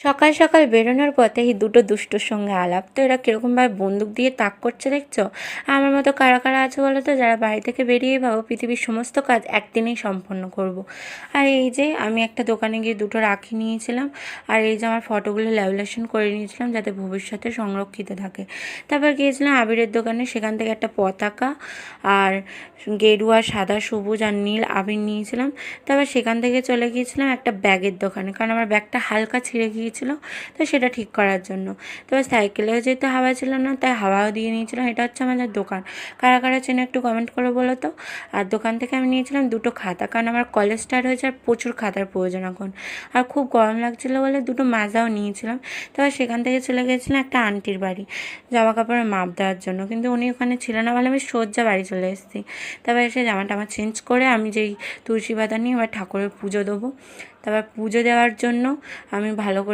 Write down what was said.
সকাল সকাল বেরোনোর পথে এই দুটো দুষ্টুর সঙ্গে আলাপ। তো এরা কীরকমভাবে বন্দুক দিয়ে তাক করছে দেখছো? আমার মতো কারা কারা আছে বলো তো, যারা বাড়ি থেকে বেরিয়ে ভাবো পৃথিবীর সমস্ত কাজ একদিনেই সম্পন্ন করব। আর এই যে আমি একটা দোকানে গিয়ে দুটো রাখি নিয়েছিলাম, আর এই যে আমার ফটোগুলো ল্যামিনেশন করে নিয়েছিলাম যাতে ভবিষ্যতে সংরক্ষিত থাকে। তারপর গিয়েছিলাম আবিরের দোকানে, সেখান থেকে একটা পতাকা আর গেরুয়া, সাদা, সবুজ আর নীল আবির নিয়েছিলাম। তারপর সেখান থেকে চলে গিয়েছিলাম একটা ব্যাগের দোকানে, কারণ আমার ব্যাগটা হালকা ছিঁড়ে গিয়েছিলো, তো সেটা ঠিক করার জন্য। তবে সাইকেলেও যেহেতু হাওয়া ছিল না, তাই হাওয়াও দিয়ে নিয়েছিলাম। এটা হচ্ছে আমাদের দোকান, কারা কারা চেনে একটু কমেন্ট করে বলো তো। আর দোকান থেকে আমি নিয়েছিলাম দুটো খাতা, কারণ আমার কলেজ স্টার্ট হয়েছে আর প্রচুর খাতার প্রয়োজন এখন। আর খুব গরম লাগছিলো বলে দুটো মাজাও নিয়েছিলাম। তারপর সেখান থেকে চলে গিয়েছিলাম একটা আন্টির বাড়ি জামা কাপড়ের মাপ দেওয়ার জন্য, কিন্তু উনি ওখানে ছিল না বলে আমি সোজা বাড়ি চলে এসেছি। তারপর এসে জামাটা আমার চেঞ্জ করে আমি যেই তুলসী পাতা নিয়ে এবার ঠাকুরের পুজো দেবো। তারপর পুজো দেওয়ার জন্য আমি ভালো করে